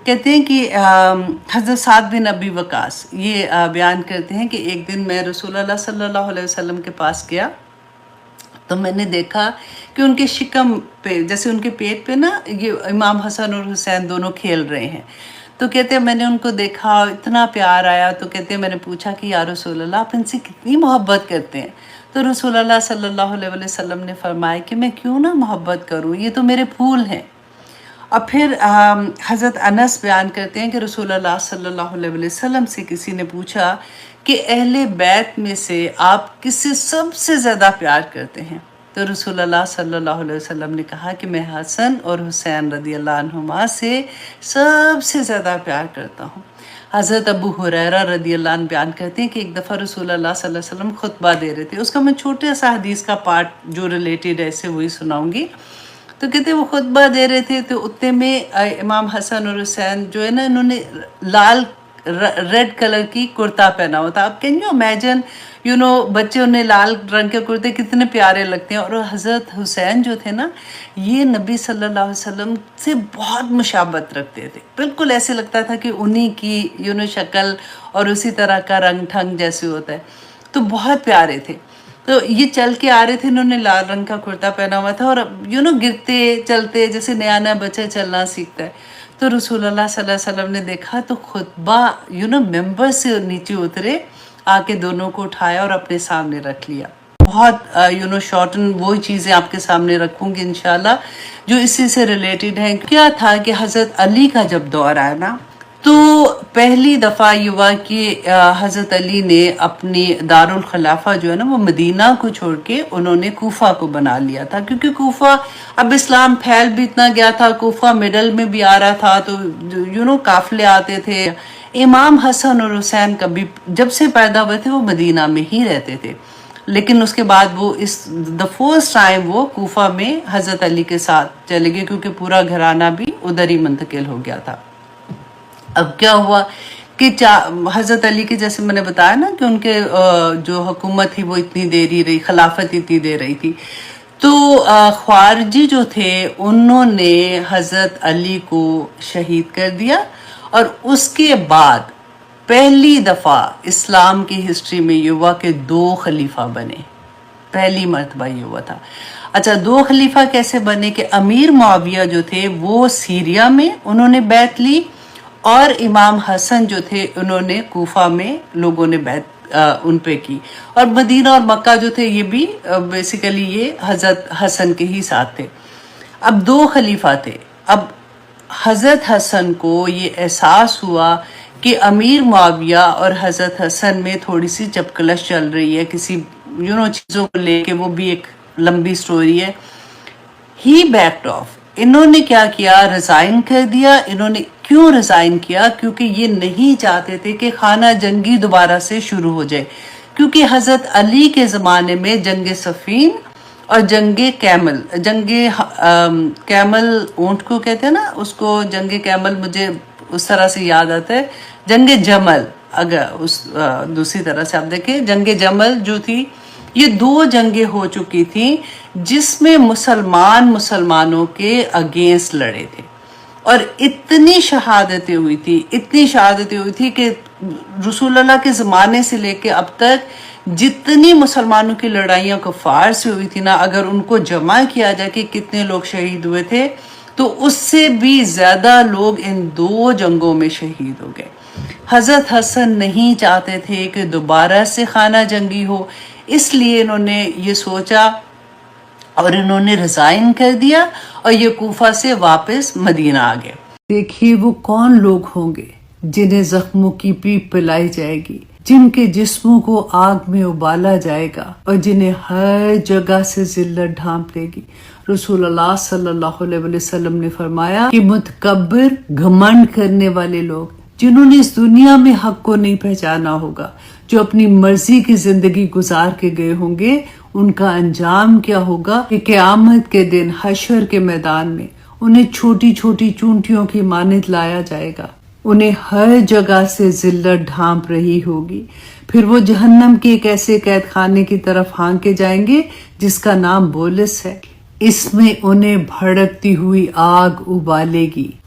کہتے ہیں کہ حضرت سعد بن ابی وقاص یہ بیان کرتے ہیں کہ ایک دن میں رسول اللہ صلی اللہ علیہ وسلم کے پاس گیا تو میں نے دیکھا کہ ان کے شکم پہ، جیسے ان کے پیٹ پہ نا، یہ امام حسن اور حسین دونوں کھیل رہے ہیں. تو کہتے ہیں میں نے ان کو دیکھا، اتنا پیار آیا. تو کہتے ہیں میں نے پوچھا کہ یا رسول اللہ آپ ان سے کتنی محبت کرتے ہیں؟ تو رسول اللہ صلی اللہ علیہ وسلم نے فرمایا کہ میں کیوں نہ محبت کروں، یہ تو میرے پھول ہیں. اور پھر حضرت انس بیان کرتے ہیں کہ رسول اللہ صلی اللہ علیہ وسلم سے کسی نے پوچھا کہ اہل بیت میں سے آپ کس سے سب سے زیادہ پیار کرتے ہیں؟ تو رسول اللہ صلی اللہ علیہ وسلم نے کہا کہ میں حسن اور حسین رضی اللہ عنہما سے سب سے زیادہ پیار کرتا ہوں. حضرت ابو ہریرہ رضی اللہ عنہ بیان کرتے ہیں کہ ایک دفعہ رسول اللہ صلی اللہ علیہ وسلم خطبہ دے رہے تھے. اس کا میں چھوٹے سا حدیث کا پارٹ جو ریلیٹڈ ہے اسے وہی سناؤں گی. تو کہتے ہیں وہ خطبہ دے رہے تھے تو اتنے میں امام حسن اور حسین جو ہے نا، انہوں نے لال ریڈ کلر کی کرتا پہنا ہوا تھا. آپ کین یو امیجن بچے انہیں لال رنگ کے کرتے کتنے پیارے لگتے ہیں. اور حضرت حسین جو تھے نا، یہ نبی صلی اللہ علیہ وسلم سے بہت مشابہت رکھتے تھے. بالکل ایسے لگتا تھا کہ انہی کی شکل اور اسی طرح کا رنگ ٹھنگ جیسے ہوتا ہے. تو بہت پیارے تھے. تو یہ چل کے آ رہے تھے، انہوں نے لال رنگ کا کرتا پہنا ہوا تھا اور گرتے چلتے جیسے نیا نیا بچہ چلنا سیکھتا ہے. تو رسول اللہ صلی اللہ علیہ وسلم نے دیکھا تو خطبہ ممبر سے نیچے اترے، آ کے دونوں کو اٹھایا اور اپنے سامنے رکھ لیا. بہت شارٹن وہی چیزیں آپ کے سامنے رکھوں گی انشاءاللہ جو اسی سے ریلیٹڈ ہیں. کیا تھا کہ حضرت علی کا جب دور آیا نا، تو پہلی دفعہ یہ ہوا کہ حضرت علی نے اپنی دارالخلافہ جو ہے نا وہ مدینہ کو چھوڑ کے انہوں نے کوفہ کو بنا لیا تھا. کیونکہ کوفہ اب اسلام پھیل بھی اتنا گیا تھا، کوفہ مڈل میں بھی آ رہا تھا، تو قافلے آتے تھے. امام حسن اور حسین کبھی جب سے پیدا ہوئے تھے وہ مدینہ میں ہی رہتے تھے، لیکن اس کے بعد وہ دا فرسٹ ٹائم وہ کوفہ میں حضرت علی کے ساتھ چلے گئے، کیونکہ پورا گھرانہ بھی ادھر ہی منتقل ہو گیا تھا. اب کیا ہوا کہ حضرت علی کے جیسے میں نے بتایا نا کہ ان کے جو حکومت تھی وہ اتنی دیر ہی رہی، خلافت اتنی دیر رہی تھی. تو خوارجی جو تھے انہوں نے حضرت علی کو شہید کر دیا، اور اس کے بعد پہلی دفعہ اسلام کی ہسٹری میں یہ ہوا کہ 2 خلیفہ بنے. پہلی مرتبہ یہ ہوا تھا. اچھا، 2 خلیفہ کیسے بنے کہ امیر معاویہ جو تھے وہ سیریا میں انہوں نے بیعت لی، اور امام حسن جو تھے انہوں نے کوفہ میں لوگوں نے بیعت ان پہ کی، اور مدینہ اور مکہ جو تھے یہ بھی بیسیکلی یہ حضرت حسن کے ہی ساتھ تھے. اب 2 خلیفہ تھے. اب حضرت حسن کو یہ احساس ہوا کہ امیر معاویہ اور حضرت حسن میں تھوڑی سی چپکلش چل رہی ہے کسی چیزوں کو لے کے، وہ بھی ایک لمبی سٹوری ہے. ہی بیکڈ آف. انہوں نے کیا کیا؟ ریزائن کر دیا. انہوں نے کیوں ریزائن کیا؟ کیونکہ یہ نہیں چاہتے تھے کہ خانہ جنگی دوبارہ سے شروع ہو جائے. کیونکہ حضرت علی کے زمانے میں جنگ صفین اور جنگ کیمل اونٹ کو کہتے ہیں نا، اس کو جنگ کیمل مجھے اس طرح سے یاد آتا ہے، جنگ جمل. اگر اس دوسری طرح سے آپ دیکھیں، جنگ جمل جو تھی، یہ 2 جنگیں ہو چکی تھیں جس میں مسلمانوں کے اگینسٹ لڑے تھے، اور اتنی شہادتیں ہوئی تھی کہ رسول اللہ کے زمانے سے لے کے اب تک جتنی مسلمانوں کی لڑائیاں کفار سے ہوئی تھی نا، اگر ان کو جمع کیا جائے کہ کتنے لوگ شہید ہوئے تھے تو اس سے بھی زیادہ لوگ ان 2 جنگوں میں شہید ہو گئے. حضرت حسن نہیں چاہتے تھے کہ دوبارہ سے خانہ جنگی ہو، اس لیے انہوں نے یہ سوچا اور انہوں نے ریزائن کر دیا اور یہ کوفہ سے واپس مدینہ آ گئے. دیکھیے وہ کون لوگ ہوں گے جنہیں زخموں کی پیپ پلائی جائے گی، جن کے جسموں کو آگ میں ابالا جائے گا اور جنہیں ہر جگہ سے ذلت ڈھانپ لے گی. رسول اللہ صلی اللہ علیہ وسلم نے فرمایا کہ متکبر، گھمنڈ کرنے والے لوگ جنہوں نے اس دنیا میں حق کو نہیں پہچانا ہوگا، جو اپنی مرضی کی زندگی گزار کے گئے ہوں گے، ان کا انجام کیا ہوگا کہ قیامت کے دن حشر کے میدان میں انہیں چھوٹی چھوٹی چونٹیوں کی مانند لایا جائے گا. انہیں ہر جگہ سے ذلت ڈھانپ رہی ہوگی. پھر وہ جہنم کے ایک ایسے قید خانے کی طرف ہانکے جائیں گے جس کا نام بولس ہے. اس میں انہیں بھڑکتی ہوئی آگ ابالے گی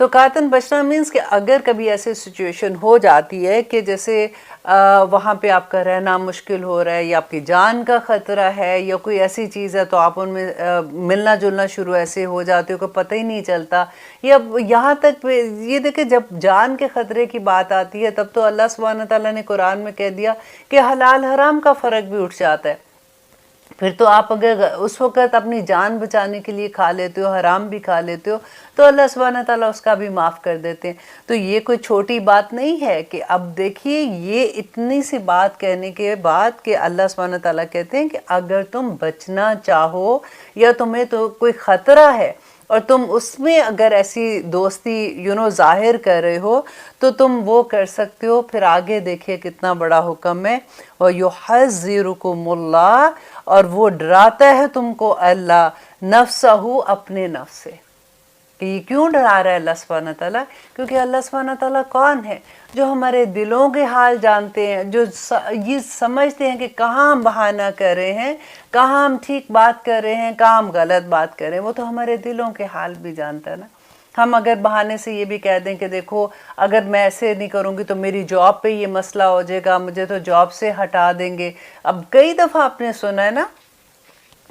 تو قاتن بچنا مینس کہ اگر کبھی ایسی سچویشن ہو جاتی ہے کہ جیسے وہاں پہ آپ کا رہنا مشکل ہو رہا ہے یا آپ کی جان کا خطرہ ہے یا کوئی ایسی چیز ہے تو آپ ان میں ملنا جلنا شروع ایسے ہو جاتے ہو کہ پتہ ہی نہیں چلتا، یا یہاں تک یہ دیکھیں جب جان کے خطرے کی بات آتی ہے تب تو اللہ سبحانہ تعالیٰ نے قرآن میں کہہ دیا کہ حلال حرام کا فرق بھی اٹھ جاتا ہے. پھر تو آپ اگر اس وقت اپنی جان بچانے کے لیے کھا لیتے ہو، حرام بھی کھا لیتے ہو، تو اللہ سبحانہ تعالیٰ اس کا بھی معاف کر دیتے ہیں. تو یہ کوئی چھوٹی بات نہیں ہے کہ اب دیکھیے یہ اتنی سی بات کہنے کے بعد کہ اللہ سبحانہ تعالیٰ کہتے ہیں کہ اگر تم بچنا چاہو یا تمہیں تو کوئی خطرہ ہے اور تم اس میں اگر ایسی دوستی ظاہر کر رہے ہو تو تم وہ کر سکتے ہو. پھر آگے دیکھیے کتنا بڑا حکم ہے، وَيُحَذِّرُكُمُ اللَّهُ، اور وہ ڈراتا ہے تم کو اللہ نفسہ، اپنے نفس سے. کہ یہ کیوں ڈرا رہا ہے اللہ سبحانہ تعالیٰ؟ کیونکہ اللہ سبحانہ تعالیٰ کون ہے؟ جو ہمارے دلوں کے حال جانتے ہیں، جو یہ سمجھتے ہیں کہ کہاں ہم بہانہ کر رہے ہیں، کہاں ہم ٹھیک بات کر رہے ہیں، کہاں ہم غلط بات کر رہے ہیں. وہ تو ہمارے دلوں کے حال بھی جانتا ہے نا. ہم اگر بہانے سے یہ بھی کہہ دیں کہ دیکھو اگر میں ایسے نہیں کروں گی تو میری جاب پہ یہ مسئلہ ہو جائے گا، مجھے تو جاب سے ہٹا دیں گے. اب کئی دفعہ آپ نے سنا ہے نا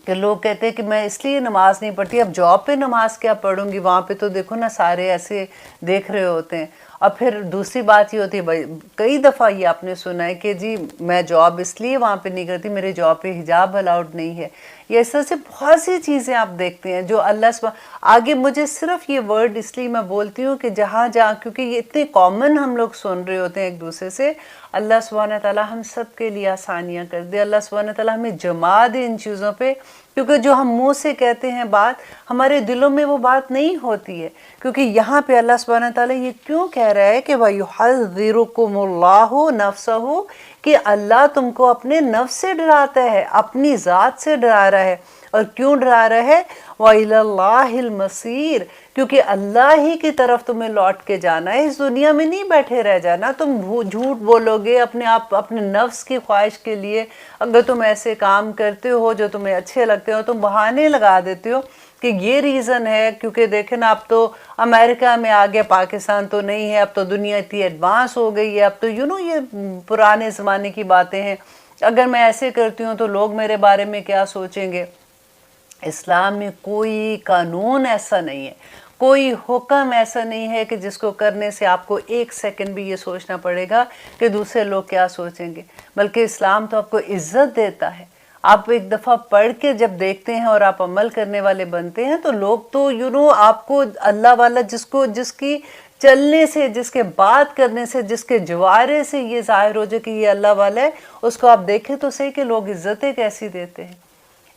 کہ لوگ کہتے ہیں کہ میں اس لیے نماز نہیں پڑھتی، اب جاب پہ نماز کیا پڑھوں گی، وہاں پہ تو دیکھو نا سارے ایسے دیکھ رہے ہوتے ہیں. اور پھر دوسری بات یہ ہوتی ہے بھائی کئی دفعہ یہ آپ نے سنا ہے کہ جی میں جاب اس لیے وہاں پہ نہیں کرتی، میرے جاب پہ حجاب الاؤڈ نہیں ہے. یہ اس طرح سے بہت سی چیزیں آپ دیکھتے ہیں جو اللہ آگے مجھے صرف یہ ورڈ اس لیے میں بولتی ہوں کہ جہاں کیونکہ یہ اتنے کامن ہم لوگ سن رہے ہوتے ہیں ایک دوسرے سے. اللہ سبحانہ تعالیٰ ہم سب کے لیے آسانیاں کر دے، اللہ سبحانہ تعالیٰ ہمیں جما دے ان چیزوں پہ، کیونکہ جو ہم منہ سے کہتے ہیں بات ہمارے دلوں میں وہ بات نہیں ہوتی ہے. کیونکہ یہاں پہ اللہ سبحانہ تعالیٰ یہ کیوں کہہ رہا ہے کہ وَيُحَذِّرُكُمُ اللَّهُ نَفْسَهُ، کہ اللہ تم کو اپنے نفس سے ڈراتا ہے، اپنی ذات سے ڈرا رہا ہے. اور کیوں ڈرا رہا ہے؟ وَإِلَى اللَّهِ الْمَصِيرُ، کیونکہ اللہ ہی کی طرف تمہیں لوٹ کے جانا ہے. اس دنیا میں نہیں بیٹھے رہ جانا. تم جھوٹ بولو گے اپنے نفس کی خواہش کے لیے. اگر تم ایسے کام کرتے ہو جو تمہیں اچھے لگتے ہو، تم بہانے لگا دیتے ہو کہ یہ ریزن ہے کیونکہ دیکھیں نا اب تو امریکہ میں آگے، پاکستان تو نہیں ہے، اب تو دنیا اتنی ایڈوانس ہو گئی ہے، اب تو یہ پرانے زمانے کی باتیں ہیں. اگر میں ایسے کرتی ہوں تو لوگ میرے بارے میں کیا سوچیں گے؟ اسلام میں کوئی قانون ایسا نہیں ہے، کوئی حکم ایسا نہیں ہے کہ جس کو کرنے سے آپ کو ایک سیکنڈ بھی یہ سوچنا پڑے گا کہ دوسرے لوگ کیا سوچیں گے. بلکہ اسلام تو آپ کو عزت دیتا ہے. آپ ایک دفعہ پڑھ کے جب دیکھتے ہیں اور آپ عمل کرنے والے بنتے ہیں تو لوگ تو آپ کو اللہ والا جس کی چلنے سے، جس کے بات کرنے سے، جس کے جوارے سے یہ ظاہر ہو جائے کہ یہ اللہ والا ہے، اس کو آپ دیکھیں تو صحیح کہ لوگ عزتیں کیسی دیتے ہیں.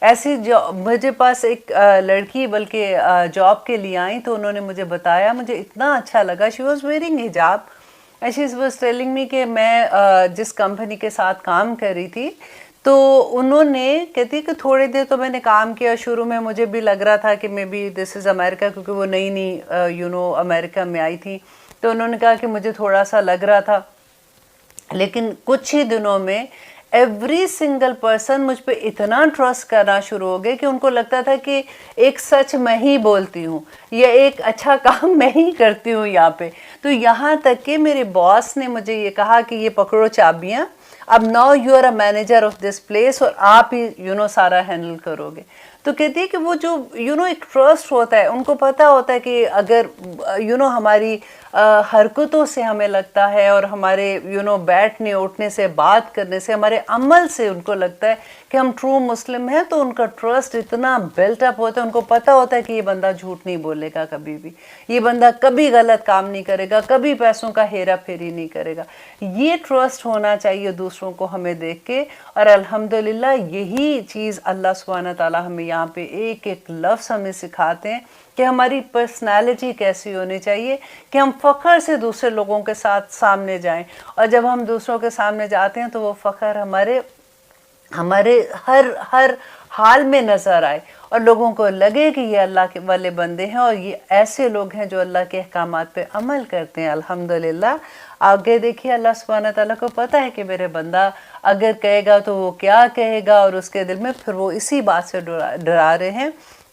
ایسی مجھے پاس ایک لڑکی بلکہ جاب کے لیے آئیں تو انہوں نے مجھے بتایا، مجھے اتنا اچھا لگا. شی واز ویئرنگ حجاب and she was telling me کہ میں جس کمپنی کے ساتھ کام کر رہی تھی تو انہوں نے کہتی کہ تھوڑی دیر تو میں نے کام کیا، شروع میں مجھے بھی لگ رہا تھا کہ مے بی دس از امریکہ، کیونکہ وہ نئی امریکہ میں آئی تھی. تو انہوں نے کہا کہ مجھے تھوڑا سا لگ رہا تھا، لیکن کچھ ہی دنوں میں ایوری سنگل پرسن مجھ پہ اتنا ٹرسٹ کرنا شروع ہو گئے کہ ان کو لگتا تھا کہ ایک سچ میں ہی بولتی ہوں یا ایک اچھا کام میں ہی کرتی ہوں یہاں پہ. تو یہاں تک کہ میرے باس نے مجھے یہ کہا کہ یہ پکڑو چابیاں، اب now you are a manager of this place, اور آپ ہی سارا ہینڈل کرو گے. تو کہتی ہے کہ وہ جو ایک ٹرسٹ ہوتا ہے، ان کو پتہ ہوتا ہے کہ اگر ہماری حرکتوں سے ہمیں لگتا ہے اور ہمارے بیٹھنے اٹھنے سے، بات کرنے سے، ہمارے عمل سے ان کو لگتا ہے کہ ہم ٹرو مسلم ہیں، تو ان کا ٹرسٹ اتنا بلٹ اپ ہوتا ہے. ان کو پتہ ہوتا ہے کہ یہ بندہ جھوٹ نہیں بولے گا کبھی بھی، یہ بندہ کبھی غلط کام نہیں کرے گا، کبھی پیسوں کا ہیرا پھیری نہیں کرے گا. یہ ٹرسٹ ہونا چاہیے دوسروں کو ہمیں دیکھ کے. اور الحمدللہ یہی چیز اللہ سبحانہ تعالیٰ ہمیں یہاں پہ ایک ایک لفظ ہمیں سکھاتے ہیں کہ ہماری پرسنالٹی کیسی ہونی چاہیے کہ ہم فخر سے دوسرے لوگوں کے ساتھ سامنے جائیں. اور جب ہم دوسروں کے سامنے جاتے ہیں تو وہ فخر ہمارے ہر حال میں نظر آئے اور لوگوں کو لگے کہ یہ اللہ کے والے بندے ہیں اور یہ ایسے لوگ ہیں جو اللہ کے احکامات پہ عمل کرتے ہیں. الحمدللہ. آگے دیکھیے اللہ سبحانہ تعالیٰ کو پتہ ہے کہ میرے بندہ اگر کہے گا تو وہ کیا کہے گا، اور اس کے دل میں پھر وہ اسی بات سے ڈرا رہے ہیں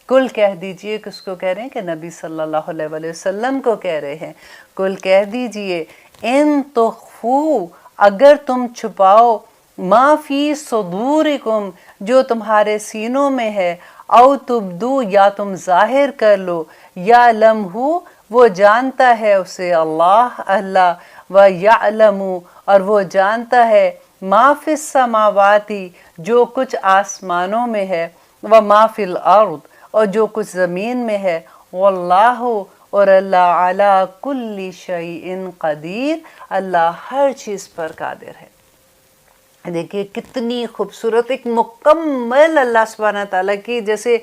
کل کہہ دیجئے، کس کو کہہ رہے ہیں؟ کہ نبی صلی اللہ علیہ وآلہ وسلم کو کہہ رہے ہیں، کل کہہ دیجئے ان تخفو، اگر تم چھپاؤ، ما فی صدورکم، جو تمہارے سینوں میں ہے، او تبدو، یا تم ظاہر کر لو، یا لمحو، وہ جانتا ہے اسے اللہ، و یعلم، اور وہ جانتا ہے ما فی السماواتی، جو کچھ آسمانوں میں ہے، و ما فی الارض، اور جو کچھ زمین میں ہے، واللہ، اور اللہ علی کل شیء قدیر، اللہ ہر چیز پر قادر ہے۔ دیکھیے کتنی خوبصورت ایک مکمل اللہ سبحانہ تعالیٰ کی، جیسے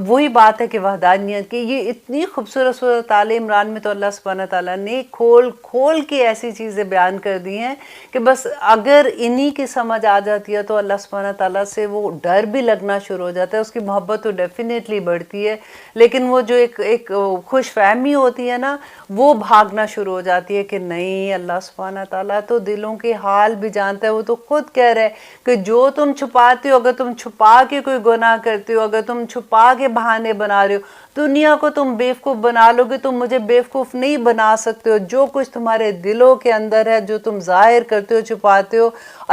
وہی بات ہے کہ وحدانیت کی، یہ اتنی خوبصورت صورت آل عمران میں تو اللہ سبحانہ تعالیٰ نے کھول کھول کے ایسی چیزیں بیان کر دی ہیں کہ بس اگر انہی کی سمجھ آ جاتی ہے تو اللہ سبحانہ تعالیٰ سے وہ ڈر بھی لگنا شروع ہو جاتا ہے، اس کی محبت تو ڈیفینیٹلی بڑھتی ہے، لیکن وہ جو ایک خوش فہمی ہوتی ہے نا، وہ بھاگنا شروع ہو جاتی ہے کہ نہیں، اللہ سبحانہ تعالیٰ تو دلوں کے حال بھی جانتا ہے، وہ تو خود کہہ رہے کہ جو تم چھپاتے ہو، اگر تم چھپا کے کوئی گناہ کرتے ہو، اگر تم چھپا کے بہانے بنا رہے ہو، دنیا کو تم بیوقوف بنا لو گے، تم مجھے بیوقوف نہیں بنا سکتے ہو، جو کچھ تمہارے دلوں کے اندر ہے، جو تم ظاہر کرتے ہو، چھپاتے ہو،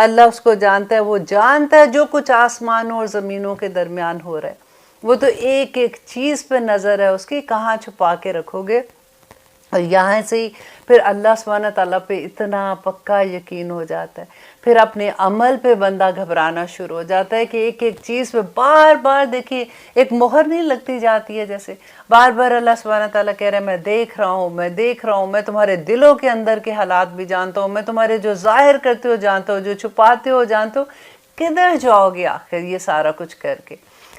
اللہ اس کو جانتا ہے، وہ جانتا ہے جو کچھ آسمانوں اور زمینوں کے درمیان ہو رہا ہے، وہ تو ایک ایک چیز پہ نظر ہے اس کی، کہاں چھپا کے رکھو گے۔ اور یہاں سے ہی پھر اللہ سبحانہ تعالیٰ پہ اتنا پکا یقین ہو جاتا ہے، پھر اپنے عمل پہ بندہ گھبرانا شروع ہو جاتا ہے کہ ایک ایک چیز پہ بار بار دیکھیے ایک مہر نہیں لگتی جاتی ہے، جیسے بار بار اللہ سبحانہ تعالیٰ کہہ رہا ہے میں دیکھ رہا ہوں، میں دیکھ رہا ہوں، میں تمہارے دلوں کے اندر کے حالات بھی جانتا ہوں، میں تمہارے جو ظاہر کرتے ہو جانتا ہوں، جو چھپاتے ہو جانتا ہوں، کدھر جاؤ گے آخر یہ سارا کچھ کر کے؟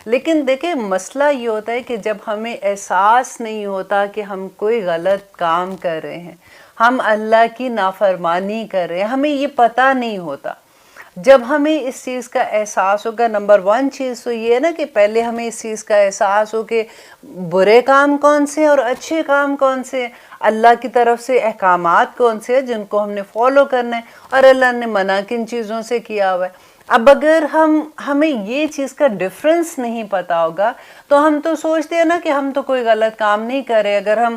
لیکن دیکھیں مسئلہ یہ ہوتا ہے کہ جب ہمیں احساس نہیں ہوتا کہ ہم کوئی غلط کام کر رہے ہیں، ہم اللہ کی نافرمانی کر رہے ہیں، ہمیں یہ پتہ نہیں ہوتا، جب ہمیں اس چیز کا احساس ہوگا، نمبر 1 چیز تو یہ ہے نا کہ پہلے ہمیں اس چیز کا احساس ہو کہ برے کام کون سے اور اچھے کام کون سے، اللہ کی طرف سے احکامات کون سے ہیں جن کو ہم نے فالو کرنا ہے، اور اللہ نے منع کن چیزوں سے کیا ہوا ہے۔ اب اگر ہمیں یہ چیز کا ڈفرنس نہیں پتا ہوگا تو ہم تو سوچتے ہیں نا کہ ہم تو کوئی غلط کام نہیں کر رہے، اگر ہم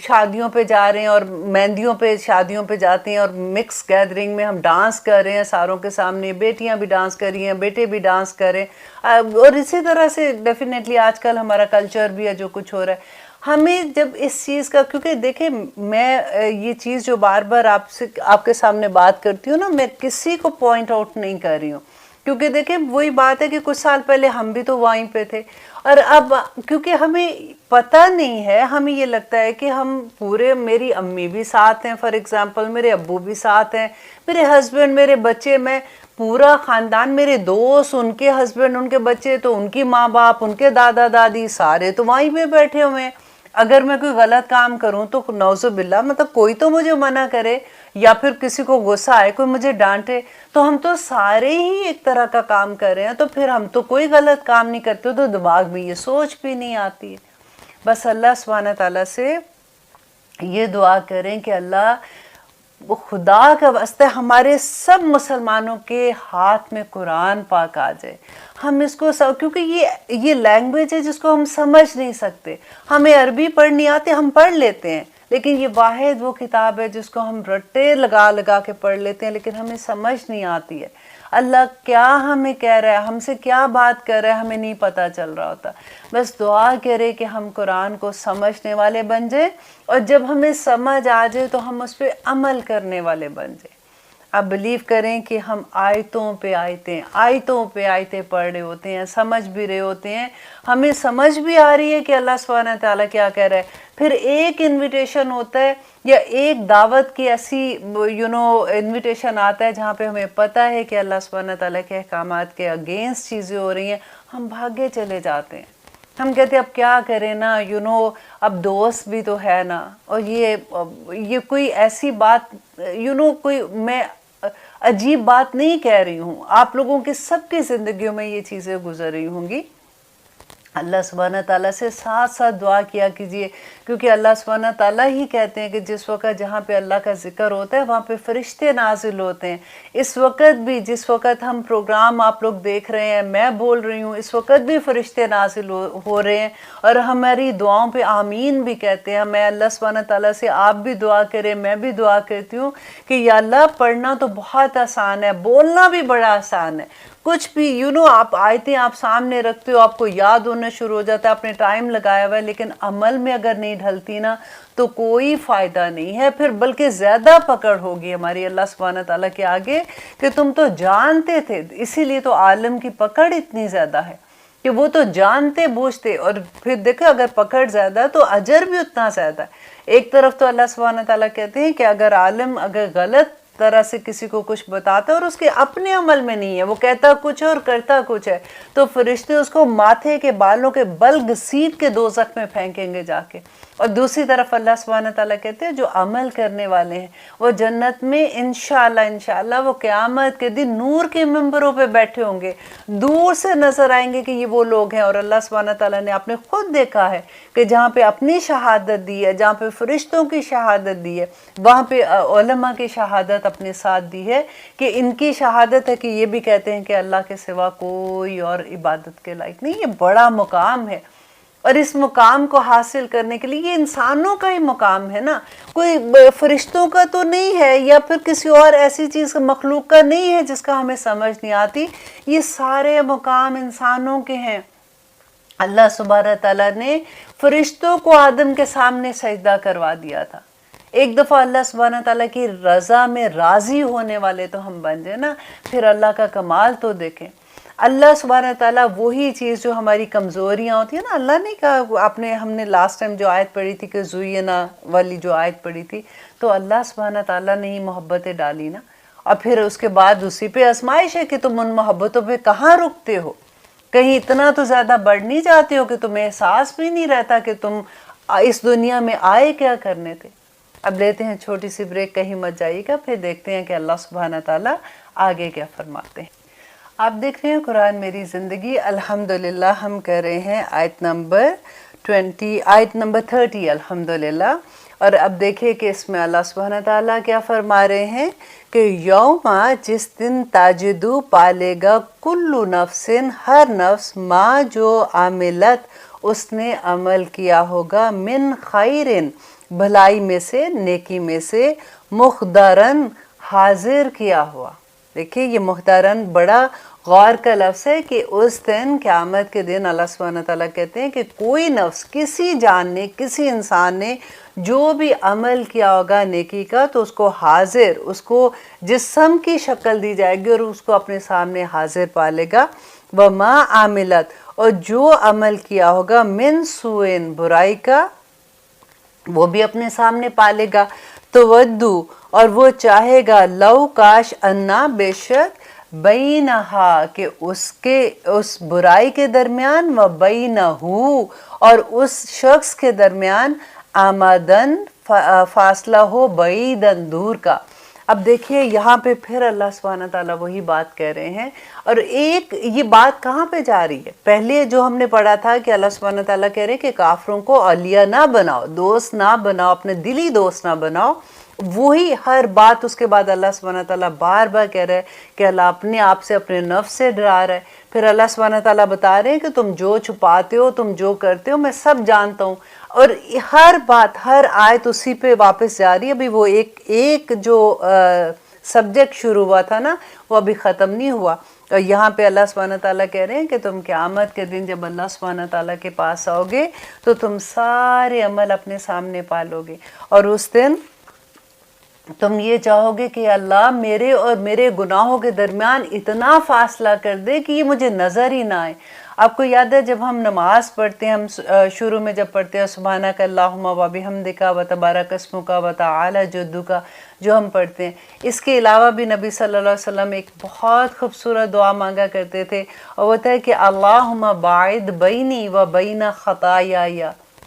شادیوں پہ جا رہے ہیں اور مہندیوں پہ شادیوں پہ جاتے ہیں اور مکس گیدرنگ میں ہم ڈانس کر رہے ہیں ساروں کے سامنے، بیٹیاں بھی ڈانس کر رہی ہیں، بیٹے بھی ڈانس کر رہے ہیں، اور اسی طرح سے ڈیفینیٹلی آج کل ہمارا کلچر بھی ہے جو کچھ ہو رہا ہے، ہمیں جب اس چیز کا، کیونکہ دیکھیں میں یہ چیز جو بار بار آپ کے سامنے بات کرتی ہوں نا، میں کسی کو پوائنٹ آؤٹ نہیں کر رہی ہوں، کیونکہ دیکھیں وہی بات ہے کہ کچھ سال پہلے ہم بھی تو وہیں پہ تھے، اور اب کیونکہ ہمیں پتہ نہیں ہے، ہمیں یہ لگتا ہے کہ ہم پورے، میری امی بھی ساتھ ہیں فار ایگزامپل، میرے ابو بھی ساتھ ہیں، میرے ہسبینڈ، میرے بچے، میں پورا خاندان، میرے دوست، ان کے ہسبینڈ، ان کے بچے، تو ان کی ماں باپ، ان کے دادا دادی، سارے تو وہیں پہ بیٹھے ہوئے ہیں۔ اگر میں کوئی غلط کام کروں تو نعوذ باللہ، مطلب کوئی تو مجھے منع کرے، یا پھر کسی کو غصہ آئے، کوئی مجھے ڈانٹے، تو ہم تو سارے ہی ایک طرح کا کام کر رہے ہیں، تو پھر ہم تو کوئی غلط کام نہیں کرتے، تو دماغ میں یہ سوچ بھی نہیں آتی ہے۔ بس اللہ سبحانہ تعالیٰ سے یہ دعا کریں کہ اللہ خدا کا واسطہ ہمارے سب مسلمانوں کے ہاتھ میں قرآن پاک آ جائے، ہم اس کو کیونکہ یہ لینگویج ہے جس کو ہم سمجھ نہیں سکتے، ہمیں عربی پڑھنی آتی، ہم پڑھ لیتے ہیں، لیکن یہ واحد وہ کتاب ہے جس کو ہم رٹے لگا لگا کے پڑھ لیتے ہیں، لیکن ہمیں سمجھ نہیں آتی ہے اللہ کیا ہمیں کہہ رہا ہے، ہم سے کیا بات کر رہا ہے، ہمیں نہیں پتہ چل رہا ہوتا۔ بس دعا کرے کہ ہم قرآن کو سمجھنے والے بن جائیں، اور جب ہمیں سمجھ آ جائے تو ہم اس پہ عمل کرنے والے بن جائیں۔ اب بلیو کریں کہ ہم آیتوں پہ آیتیں پڑھ رہے ہوتے ہیں، سمجھ بھی رہے ہوتے ہیں، ہمیں سمجھ بھی آ رہی ہے کہ اللہ سبحانہ تعالیٰ کیا کہہ رہا ہے، پھر ایک انویٹیشن ہوتا ہے یا ایک دعوت کی ایسی انویٹیشن آتا ہے جہاں پہ ہمیں پتہ ہے کہ اللہ سبحانہ تعالیٰ کے احکامات کے اگینسٹ چیزیں ہو رہی ہیں، ہم بھاگے چلے جاتے ہیں، ہم کہتے ہیں اب کیا کریں نا، اب دوست بھی تو ہے نا، اور یہ کوئی ایسی بات کوئی میں عجیب بات نہیں کہہ رہی ہوں، آپ لوگوں کے سب کی زندگیوں میں یہ چیزیں گزر رہی ہوں گی، اللہ سبحانہ تعالیٰ سے ساتھ ساتھ دعا کیا کیجیے، کیونکہ اللہ سبحانہ تعالیٰ ہی کہتے ہیں کہ جس وقت جہاں پہ اللہ کا ذکر ہوتا ہے وہاں پہ فرشتے نازل ہوتے ہیں۔ اس وقت بھی جس وقت ہم پروگرام آپ لوگ دیکھ رہے ہیں، میں بول رہی ہوں، اس وقت بھی فرشتے نازل ہو رہے ہیں اور ہماری دعاؤں پہ آمین بھی کہتے ہیں۔ میں اللہ سبحانہ تعالیٰ سے آپ بھی دعا کریں، میں بھی دعا کرتی ہوں کہ یا اللہ پڑھنا تو بہت آسان ہے، بولنا بھی بڑا آسان ہے۔ کچھ بھی آپ آیتیں آپ سامنے رکھتے ہو، آپ کو یاد ہونا شروع ہو جاتا ہے، آپ نے ٹائم لگایا ہوا ہے، لیکن عمل میں اگر نہیں ڈھلتی نا تو کوئی فائدہ نہیں ہے، پھر بلکہ زیادہ پکڑ ہوگی ہماری اللہ سبحانہ تعالیٰ کے آگے کہ تم تو جانتے تھے۔ اسی لیے تو عالم کی پکڑ اتنی زیادہ ہے کہ وہ تو جانتے بوجھتے، اور پھر دیکھو اگر پکڑ زیادہ ہے تو اجر بھی اتنا زیادہ ہے۔ ایک طرف تو اللہ سبحانہ تعالیٰ کہتے ہیں کہ اگر عالم اگر غلط طرح سے کسی کو کچھ بتاتا ہے اور اس کے اپنے عمل میں نہیں ہے، وہ کہتا کچھ ہے اور کرتا کچھ ہے، تو فرشتے اس کو ماتھے کے بالوں کے بل گھسیٹ کے دوزخ میں پھینکیں گے جا کے۔ اور دوسری طرف اللہ سبحانہ تعالیٰ کہتے ہیں جو عمل کرنے والے ہیں وہ جنت میں انشاءاللہ وہ قیامت کے دن نور کے ممبروں پہ بیٹھے ہوں گے، دور سے نظر آئیں گے کہ یہ وہ لوگ ہیں۔ اور اللہ سبحانہ تعالیٰ نے آپ نے خود دیکھا ہے کہ جہاں پہ اپنی شہادت دی ہے، جہاں پہ فرشتوں کی شہادت دی ہے، وہاں پہ علماء کی شہادت اپنے ساتھ دی ہے کہ ان کی شہادت ہے کہ یہ بھی کہتے ہیں کہ اللہ کے سوا کوئی اور عبادت کے لائق نہیں۔ یہ بڑا مقام ہے، اور اس مقام کو حاصل کرنے کے لیے یہ انسانوں کا ہی مقام ہے نا، کوئی فرشتوں کا تو نہیں ہے، یا پھر کسی اور ایسی چیز مخلوق کا نہیں ہے جس کا ہمیں سمجھ نہیں آتی۔ یہ سارے مقام انسانوں کے ہیں۔ اللہ سبحانہ تعالیٰ نے فرشتوں کو آدم کے سامنے سجدہ کروا دیا تھا۔ ایک دفعہ اللہ سبحانہ تعالیٰ کی رضا میں راضی ہونے والے تو ہم بن جائیں نا، پھر اللہ کا کمال تو دیکھیں۔ اللہ سبحانہ تعالیٰ وہی چیز جو ہماری کمزوریاں ہوتی ہیں نا، اللہ نے کہا، ہم نے لاسٹ ٹائم جو آیت پڑھی تھی کہ زوینا والی جو آیت پڑھی تھی، تو اللہ سبحانہ تعالیٰ نے ہی محبتیں ڈالی نا، اور پھر اس کے بعد اسی پہ آزمائش ہے کہ تم ان محبتوں پہ کہاں رکتے ہو، کہیں اتنا تو زیادہ بڑھ نہیں جاتے ہو کہ تمہیں احساس بھی نہیں رہتا کہ تم اس دنیا میں آئے کیا کرنے تھے۔ اب لیتے ہیں چھوٹی سی بریک، کہیں مت جائیے گا، پھر دیکھتے ہیں کہ اللہ سبحانہ تعالیٰ آگے کیا فرماتے ہیں۔ آپ دیکھ رہے ہیں قرآن میری زندگی، الحمدللہ ہم کر رہے ہیں آیت نمبر 30 الحمدللہ۔ اور اب دیکھیں کہ اس میں اللہ سبحانہ تعالیٰ کیا فرما رہے ہیں کہ یوم، جس دن تاجدو پالے گا کلو نفس، ہر نفس، ماں جو عاملت اس نے عمل کیا ہوگا، من خیرن بھلائی میں سے، نیکی میں سے، مخدرن حاضر کیا ہوا۔ دیکھیں یہ محترم بڑا غور کا لفظ ہے کہ اس دن قیامت کے دن اللہ سبحانہ تعالیٰ کہتے ہیں کہ کوئی نفس، کسی جان نے، کسی انسان نے جو بھی عمل کیا ہوگا نیکی کا، تو اس کو حاضر، اس کو جسم کی شکل دی جائے گی اور اس کو اپنے سامنے حاضر پالے گا۔ وما عاملت، اور جو عمل کیا ہوگا، من سوئن، برائی کا، وہ بھی اپنے سامنے پالے گا۔ تودو، اور وہ چاہے گا، لو کاش، انا، بے شک، بینہا، کہ اس برائی کے درمیان، و بینہو، اور اس شخص کے درمیان، آمدن، فاصلہ ہو، بعیدن، دور کا۔ اب دیکھیے یہاں پہ پھر اللہ سبحانہ تعالیٰ وہی بات کہہ رہے ہیں، اور یہ بات کہاں پہ جا رہی ہے؟ پہلے جو ہم نے پڑھا تھا کہ اللہ سبحانہ تعالیٰ کہہ رہے ہیں کہ کافروں کو اولیاء نہ بناؤ، دوست نہ بناؤ، اپنے دلی دوست نہ بناؤ۔ وہی ہر بات اس کے بعد اللہ سبحانہ تعالیٰ بار بار کہہ رہا ہے کہ اللہ اپنے آپ سے، اپنے نفس سے ڈرا رہا ہے۔ پھر اللہ سبحانہ تعالیٰ بتا رہے ہیں کہ تم جو چھپاتے ہو، تم جو کرتے ہو، میں سب جانتا ہوں۔ اور ہر بات، ہر آیت اسی پہ واپس جا رہی ہے۔ ابھی وہ ایک جو سبجیکٹ شروع ہوا تھا نا، وہ ابھی ختم نہیں ہوا۔ اور یہاں پہ اللہ سبحانہ تعالیٰ کہہ رہے ہیں کہ تم قیامت کے دن جب اللہ سبحانہ تعالیٰ کے پاس آؤ گے تو تم سارے عمل اپنے سامنے پالو گے، اور اس دن تم یہ چاہو گے کہ اللہ میرے اور میرے گناہوں کے درمیان اتنا فاصلہ کر دے کہ یہ مجھے نظر ہی نہ آئے۔ آپ کو یاد ہے جب ہم نماز پڑھتے ہیں، ہم شروع میں جب پڑھتے ہیں سبحانک اللہم و بحمدک و تبارک اسمک و تعالی جدک، جو ہم پڑھتے ہیں، اس کے علاوہ بھی نبی صلی اللہ علیہ وسلم ایک بہت خوبصورت دعا مانگا کرتے تھے، اور وہ تھا کہ اللہم باعد بینی و بین خطایای۔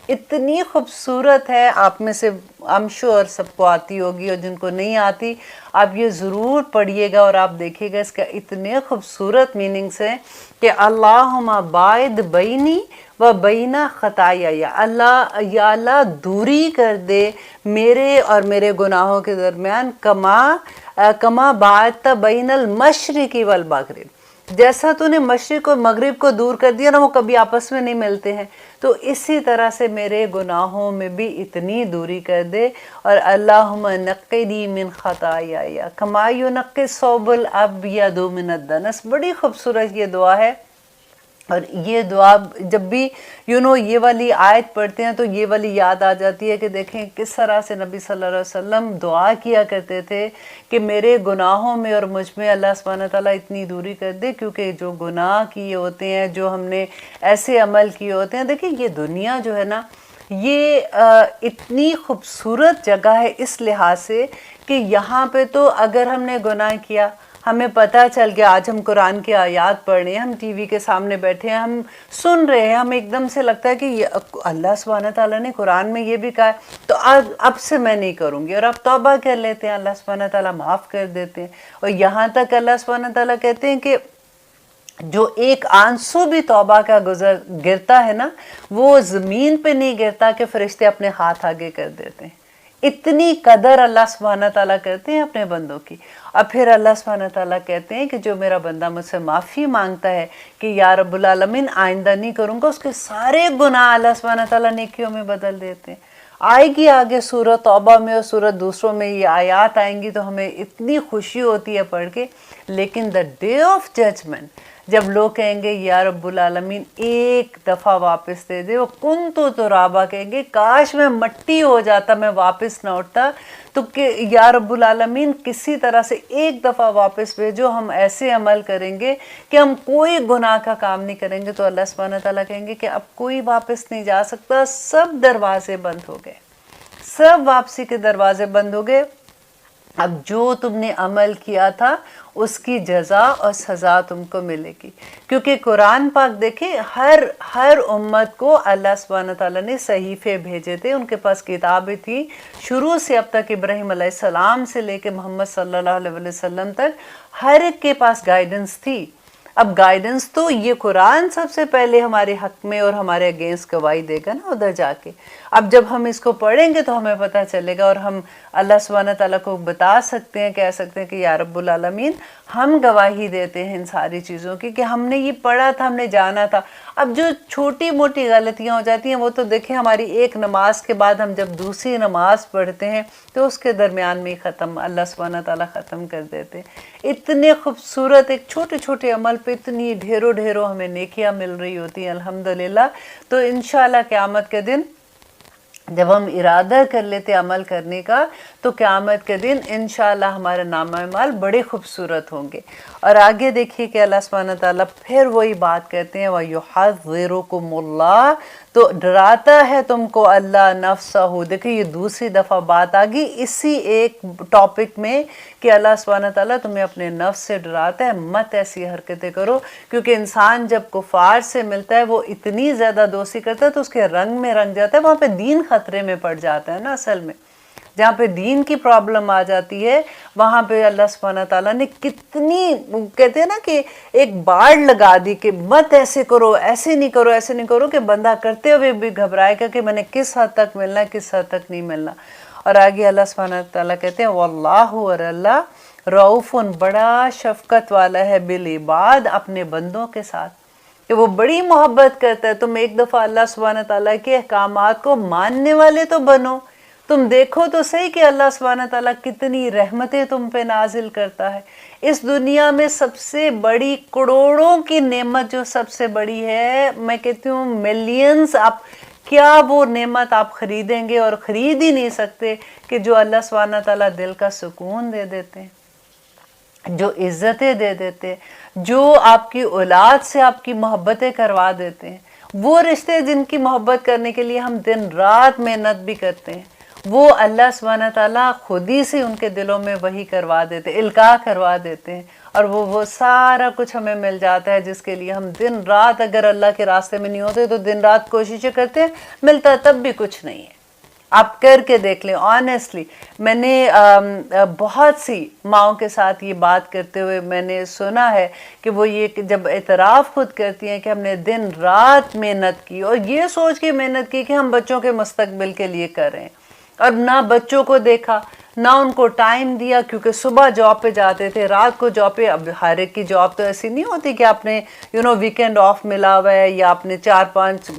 اتنی خوبصورت ہے، آپ میں سے I'm sure سب کو آتی ہوگی، اور جن کو نہیں آتی آپ یہ ضرور پڑھیے گا اور آپ دیکھیے گا اس کا اتنے خوبصورت میننگس ہیں کہ اللہم باعد بینی و بینا خطایا، یا اللہ دوری کر دے میرے اور میرے گناہوں کے درمیان، کما باعدت بین المشرق والمغرب، جیسا تو نے مشرق اور مغرب کو دور کر دیا نا، وہ کبھی آپس میں نہیں ملتے ہیں، تو اسی طرح سے میرے گناہوں میں بھی اتنی دوری کر دے۔ اور اللہم نقنی من خطایا کما ینقی الثوب الابیض من الدنس، بڑی خوبصورت یہ دعا ہے۔ اور یہ دعا جب بھی یہ والی آیت پڑھتے ہیں تو یہ والی یاد آ جاتی ہے کہ دیکھیں کس طرح سے نبی صلی اللہ علیہ وسلم دعا کیا کرتے تھے کہ میرے گناہوں میں اور مجھ میں اللہ سبحانہ تعالیٰ اتنی دوری کر دے، کیونکہ جو گناہ کیے ہوتے ہیں، جو ہم نے ایسے عمل کیے ہوتے ہیں، دیکھیں یہ دنیا جو ہے نا، یہ اتنی خوبصورت جگہ ہے اس لحاظ سے کہ یہاں پہ تو اگر ہم نے گناہ کیا، ہمیں پتہ چل گیا، آج ہم قرآن کی آیات پڑھ رہے ہیں، ہم ٹی وی کے سامنے بیٹھے ہیں، ہم سن رہے ہیں، ہمیں ایک دم سے لگتا ہے کہ اللہ سبحانہ تعالیٰ نے قرآن میں یہ بھی کہا ہے، تو اب سے میں نہیں کروں گی، اور اب توبہ کر لیتے ہیں، اللہ سبحانہ تعالیٰ معاف کر دیتے ہیں۔ اور یہاں تک اللہ سبحانہ تعالیٰ کہتے ہیں کہ جو ایک آنسو بھی توبہ کا گرتا ہے نا، وہ زمین پہ نہیں گرتا کہ فرشتے اپنے ہاتھ آگے کر دیتے ہیں۔ اتنی قدر اللہ سبحانہ تعالیٰ کرتے ہیں اپنے بندوں کی۔ اور پھر اللہ سبحانہ تعالیٰ کہتے ہیں کہ جو میرا بندہ مجھ سے معافی مانگتا ہے کہ یا رب العالمین آئندہ نہیں کروں گا، اس کے سارے گناہ اللہ سبحانہ تعالیٰ نیکیوں میں بدل دیتے ہیں۔ آئے گی آگے سورۃ توبہ میں اور سورۃ دوسروں میں یہ آیات آئیں گی تو ہمیں اتنی خوشی ہوتی ہے پڑھ کے، لیکن دا ڈے آف ججمنٹ جب لوگ کہیں گے یا رب العالمین ایک دفعہ واپس دے دے، وہ کنتو ترابا کہیں گے کاش میں مٹی ہو جاتا، میں واپس نہ اٹھتا، تو کہ یا رب العالمین کسی طرح سے ایک دفعہ واپس بھیجو، ہم ایسے عمل کریں گے کہ ہم کوئی گناہ کا کام نہیں کریں گے۔ تو اللہ سبحانہ تعالیٰ کہیں گے کہ اب کوئی واپس نہیں جا سکتا، سب دروازے بند ہو گئے، سب واپسی کے دروازے بند ہو گئے۔ اب جو تم نے عمل کیا تھا اس کی جزا اور سزا تم کو ملے گی، کیونکہ قرآن پاک دیکھیں ہر امت کو اللہ سبحانہ تعالیٰ نے صحیفے بھیجے تھے، ان کے پاس کتابیں تھیں شروع سے اب تک، ابراہیم علیہ السلام سے لے کے محمد صلی اللہ علیہ وسلم تک ہر ایک کے پاس گائیڈنس تھی۔ اب گائیڈنس تو یہ قرآن سب سے پہلے ہمارے حق میں اور ہمارے اگینسٹ گواہی دے گا نا ادھر جا کے۔ اب جب ہم اس کو پڑھیں گے تو ہمیں پتہ چلے گا اور ہم اللہ سبحانہ تعالیٰ کو بتا سکتے ہیں، کہہ سکتے ہیں کہ یا رب العالمین ہم گواہی دیتے ہیں ان ساری چیزوں کی کہ ہم نے یہ پڑھا تھا، ہم نے جانا تھا۔ اب جو چھوٹی موٹی غلطیاں ہو جاتی ہیں وہ تو دیکھیں ہماری ایک نماز کے بعد ہم جب دوسری نماز پڑھتے ہیں تو اس کے درمیان میں ختم اللہ سبحانہ تعالیٰ ختم کر دیتے ہیں۔ اتنے خوبصورت ایک چھوٹے چھوٹے عمل پہ اتنی ڈھیروں ہمیں نیکیاں مل رہی ہوتی ہیں الحمدللہ۔ تو انشاءاللہ قیامت کے دن جب ہم ارادہ کر لیتے عمل کرنے کا تو قیامت کے دن انشاءاللہ ہمارے نامہ اعمال بڑے خوبصورت ہوں گے۔ اور آگے دیکھیے کہ اللہ سبحانہ تعالیٰ پھر وہی بات کہتے ہیں وَيُحَذِّرُكُمُ اللَّهُ، تو ڈراتا ہے تم کو اللہ نفسہ۔ دیکھیں یہ دوسری دفعہ بات آ گئی اسی ایک ٹاپک میں کہ اللہ سبحانہ تعالیٰ تمہیں اپنے نفس سے ڈراتا ہے، مت ایسی حرکتیں کرو، کیونکہ انسان جب کفار سے ملتا ہے وہ اتنی زیادہ دوستی کرتا ہے تو اس کے رنگ میں رنگ جاتا ہے، وہاں پہ دین خطرے میں پڑ جاتا ہے نا۔ اصل میں جہاں پہ دین کی پرابلم آ جاتی ہے وہاں پہ اللہ سبحانہ تعالیٰ نے کتنی کہتے ہیں نا کہ ایک باڑ لگا دی کہ مت ایسے کرو، ایسے نہیں کرو، ایسے نہیں کرو، کہ بندہ کرتے ہوئے بھی گھبرائے گا کہ میں نے کس حد تک ملنا ہے، کس حد تک نہیں ملنا۔ اور آگے اللہ سبحانہ تعالیٰ کہتے ہیں واللہ، اور اللہ رؤوف بڑا شفقت والا ہے بالعباد، اپنے بندوں کے ساتھ، کہ وہ بڑی محبت کرتا ہے۔ تم ایک دفعہ اللہ سبحانہ تعالیٰ کے احکامات کو ماننے والے تو بنو، تم دیکھو تو صحیح کہ اللہ سبحانہ تعالیٰ کتنی رحمتیں تم پہ نازل کرتا ہے۔ اس دنیا میں سب سے بڑی کروڑوں کی نعمت جو سب سے بڑی ہے، میں کہتی ہوں ملینز، آپ کیا وہ نعمت آپ خریدیں گے اور خرید ہی نہیں سکتے کہ جو اللہ سبحانہ تعالیٰ دل کا سکون دے دیتے ہیں، جو عزتیں دے دیتے ہیں، جو آپ کی اولاد سے آپ کی محبتیں کروا دیتے ہیں، وہ رشتے جن کی محبت کرنے کے لیے ہم دن رات محنت بھی کرتے ہیں، وہ اللہ سبحانہ تعالیٰ خود ہی سے ان کے دلوں میں وہی کروا دیتے، القاء کروا دیتے ہیں، اور وہ سارا کچھ ہمیں مل جاتا ہے جس کے لیے ہم دن رات اگر اللہ کے راستے میں نہیں ہوتے تو دن رات کوششیں کرتے ہیں، ملتا تب بھی کچھ نہیں ہے۔ آپ کر کے دیکھ لیں. آنیسٹلی میں نے بہت سی ماؤں کے ساتھ یہ بات کرتے ہوئے میں نے سنا ہے کہ وہ یہ کہ جب اعتراف خود کرتی ہیں کہ ہم نے دن رات محنت کی اور یہ سوچ کے محنت کی کہ ہم بچوں کے مستقبل کے لیے کر رہے ہیں، اور نہ بچوں کو دیکھا نہ ان کو ٹائم دیا، کیونکہ صبح جاب پہ جاتے تھے، رات کو جاب پہ. اب ہر ایک کی جاب تو ایسی نہیں ہوتی کہ آپ نے ویکینڈ آف ملا ہوا ہے، یا آپ نے 4-5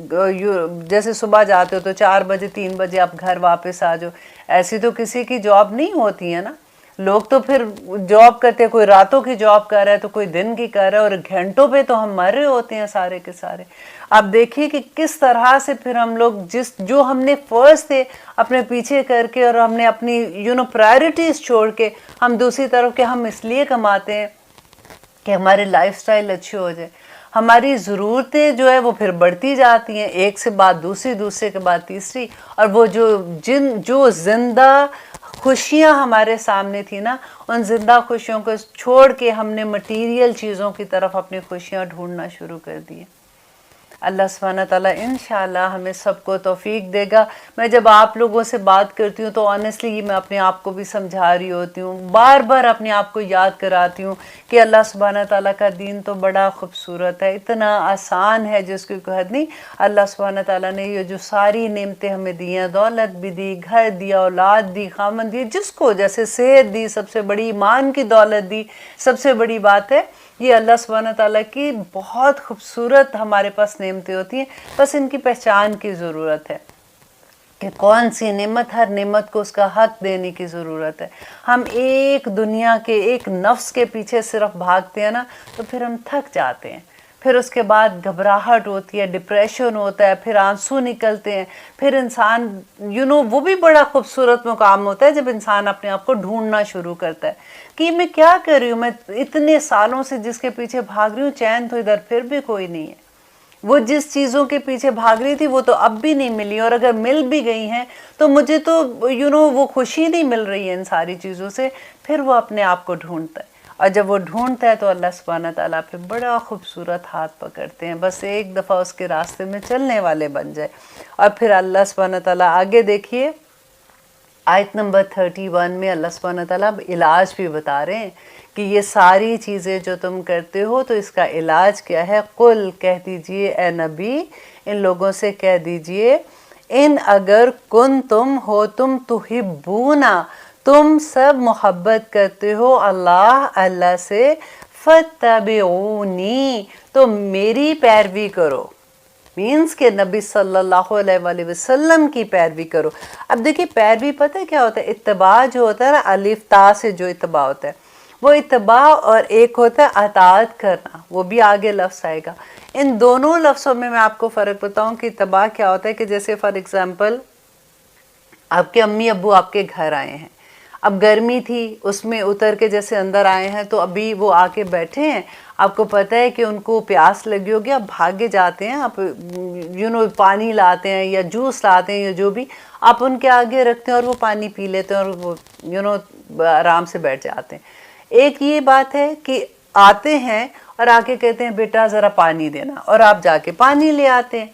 جیسے صبح جاتے ہو تو 4 بجے 3 بجے آپ گھر واپس آ جاؤ. ایسی تو کسی کی جاب نہیں ہوتی ہے نا. لوگ تو پھر جاب کرتے ہیں، کوئی راتوں کی جاب کر رہا ہے تو کوئی دن کی کر رہا ہے، اور گھنٹوں پہ تو ہم مر رہے ہوتے ہیں سارے کے سارے. آپ دیکھیے کہ کس طرح سے پھر ہم لوگ جو ہم نے فرض تھے اپنے پیچھے کر کے، اور ہم نے اپنی پرائرٹیز چھوڑ کے ہم دوسری طرف کے ہم اس لیے کماتے ہیں کہ ہماری لائف سٹائل اچھی ہو جائے. ہماری ضرورتیں جو ہے وہ پھر بڑھتی جاتی ہیں، ایک سے بعد دوسری، دوسرے کے بعد تیسری. اور وہ جو زندہ خوشیاں ہمارے سامنے تھی نا، ان زندہ خوشیوں کو چھوڑ کے ہم نے مٹیریل چیزوں کی طرف اپنی خوشیاں ڈھونڈنا شروع کر دی. اللہ سبحانہ تعالیٰ انشاءاللہ ہمیں سب کو توفیق دے گا. میں جب آپ لوگوں سے بات کرتی ہوں تو آنیسٹلی میں اپنے آپ کو بھی سمجھا رہی ہوتی ہوں، بار بار اپنے آپ کو یاد کراتی ہوں کہ اللہ سبحانہ تعالیٰ کا دین تو بڑا خوبصورت ہے، اتنا آسان ہے جس کی کوئی حد نہیں. اللہ سبحانہ تعالیٰ نے یہ جو ساری نعمتیں ہمیں دی ہیں، دولت بھی دی، گھر دیا، اولاد دی، خامن دی، جس کو جیسے صحت دی، سب سے بڑی ایمان کی دولت دی، سب سے بڑی بات ہے یہ اللہ سبحانہ تعالیٰ کی بہت خوبصورت ہمارے پاس نعمتیں ہوتی ہیں. بس ان کی پہچان کی ضرورت ہے کہ کون سی نعمت، ہر نعمت کو اس کا حق دینے کی ضرورت ہے. ہم ایک دنیا کے ایک نفس کے پیچھے صرف بھاگتے ہیں نا تو پھر ہم تھک جاتے ہیں، پھر اس کے بعد گھبراہٹ ہوتی ہے، ڈپریشن ہوتا ہے، پھر آنسو نکلتے ہیں. پھر انسان وہ بھی بڑا خوبصورت مقام ہوتا ہے جب انسان اپنے آپ کو ڈھونڈنا شروع کرتا ہے کہ میں کیا کر رہی ہوں، میں اتنے سالوں سے جس کے پیچھے بھاگ رہی ہوں، چین تو ادھر پھر بھی کوئی نہیں ہے. وہ جس چیزوں کے پیچھے بھاگ رہی تھی وہ تو اب بھی نہیں ملی، اور اگر مل بھی گئی ہیں تو مجھے تو وہ خوشی نہیں مل رہی ہے ان ساری چیزوں سے. پھر وہ اپنے آپ کو ڈھونڈتا ہے، اور جب وہ ڈھونڈتا ہے تو اللہ سبحانہ تعالیٰ پہ بڑا خوبصورت ہاتھ پکڑتے ہیں، بس ایک دفعہ اس کے راستے میں چلنے والے بن جائے. اور پھر اللہ سبحانہ تعالیٰ آگے دیکھیے آیت نمبر 31 میں اللہ سبحانہ تعالیٰ علاج بھی بتا رہے ہیں کہ یہ ساری چیزیں جو تم کرتے ہو تو اس کا علاج کیا ہے. قل کہہ دیجئے اے نبی، ان لوگوں سے کہہ دیجئے، ان اگر کن تم ہو تم تحبونا، تم سب محبت کرتے ہو اللہ سے، فتبعونی، تو میری پیروی کرو. مینس کہ نبی صلی اللہ علیہ وآلہ وسلم کی پیروی کرو. اب دیکھیں پیروی پتہ ہے کیا ہوتا ہے؟ اتباع جو ہوتا ہے نا، الف تا سے جو اتباع ہوتا ہے وہ اتباع، اور ایک ہوتا ہے اطاعت کرنا، وہ بھی آگے لفظ آئے گا. ان دونوں لفظوں میں آپ کو فرق بتاؤں کہ اتباع کیا ہوتا ہے کہ جیسے فار ایگزامپل آپ کے امی ابو آپ کے گھر آئے ہیں، اب گرمی تھی اس میں اتر کے جیسے اندر آئے ہیں تو ابھی وہ آ کے بیٹھے ہیں، آپ کو پتہ ہے کہ ان کو پیاس لگی ہوگی، آپ بھاگے جاتے ہیں، آپ پانی لاتے ہیں یا جوس لاتے ہیں یا جو بھی، آپ ان کے آگے رکھتے ہیں اور وہ پانی پی لیتے ہیں اور وہ آرام سے بیٹھ جاتے ہیں. ایک یہ بات ہے کہ آتے ہیں اور آ کے کہتے ہیں بیٹا ذرا پانی دینا، اور آپ جا کے پانی لے آتے ہیں.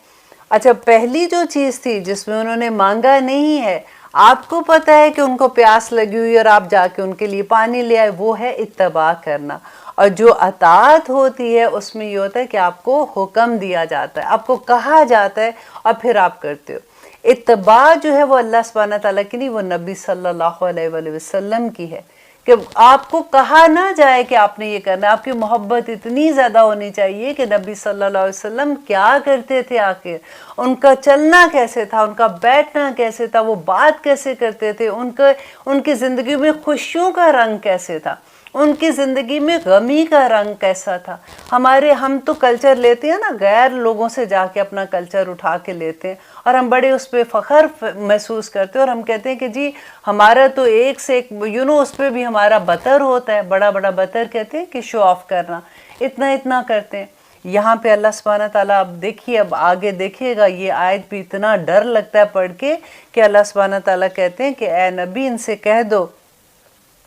اچھا پہلی جو چیز تھی جس میں انہوں نے مانگا نہیں ہے، آپ کو پتہ ہے کہ ان کو پیاس لگی ہوئی اور آپ جا کے ان کے لیے پانی لے آئے، وہ ہے اتباع کرنا. اور جو اطاعت ہوتی ہے اس میں یہ ہوتا ہے کہ آپ کو حکم دیا جاتا ہے، آپ کو کہا جاتا ہے اور پھر آپ کرتے ہو. اتباع جو ہے وہ اللہ سبحانہ تعالیٰ کی نہیں، وہ نبی صلی اللہ علیہ وآلہ وسلم کی ہے کہ آپ کو کہا نہ جائے کہ آپ نے یہ کرنا ہے. آپ کی محبت اتنی زیادہ ہونی چاہیے کہ نبی صلی اللہ علیہ وسلم کیا کرتے تھے، آخر ان کا چلنا کیسے تھا، ان کا بیٹھنا کیسے تھا، وہ بات کیسے کرتے تھے، ان کی زندگی میں خوشیوں کا رنگ کیسے تھا، ان کی زندگی میں غمی کا رنگ کیسا تھا. ہم تو کلچر لیتے ہیں نا، غیر لوگوں سے جا کے اپنا کلچر اٹھا کے لیتے ہیں اور ہم بڑے اس پہ فخر محسوس کرتے ہیں، اور ہم کہتے ہیں کہ جی ہمارا تو ایک سے ایک اس پہ بھی ہمارا بتر ہوتا ہے، بڑا بڑا بتر کہتے ہیں کہ شو آف کرنا، اتنا کرتے ہیں. یہاں پہ اللہ سبحانہ تعالیٰ اب دیکھیے، اب آگے دیکھیے گا، یہ آیت بھی اتنا ڈر لگتا ہے پڑھ کے کہ اللہ سبحانہ تعالیٰ کہتے ہیں کہ اے نبی ان سے کہہ دو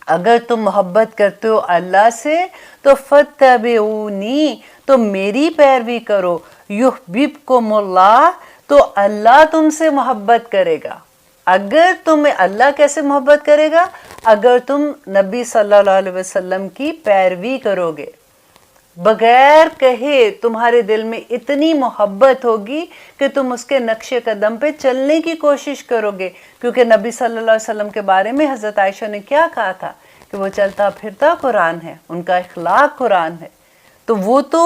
اگر تم محبت کرتے ہو اللہ سے تو فتبعونی، تو میری پیروی کرو، یحببکم اللہ، تو اللہ تم سے محبت کرے گا. اگر تمہیں اللہ کیسے محبت کرے گا؟ اگر تم نبی صلی اللہ علیہ وسلم کی پیروی کرو گے، بغیر کہے تمہارے دل میں اتنی محبت ہوگی کہ تم اس کے نقش قدم پہ چلنے کی کوشش کرو گے. کیونکہ نبی صلی اللہ علیہ وسلم کے بارے میں حضرت عائشہ نے کیا کہا تھا کہ وہ چلتا پھرتا قرآن ہے، ان کا اخلاق قرآن ہے. تو وہ تو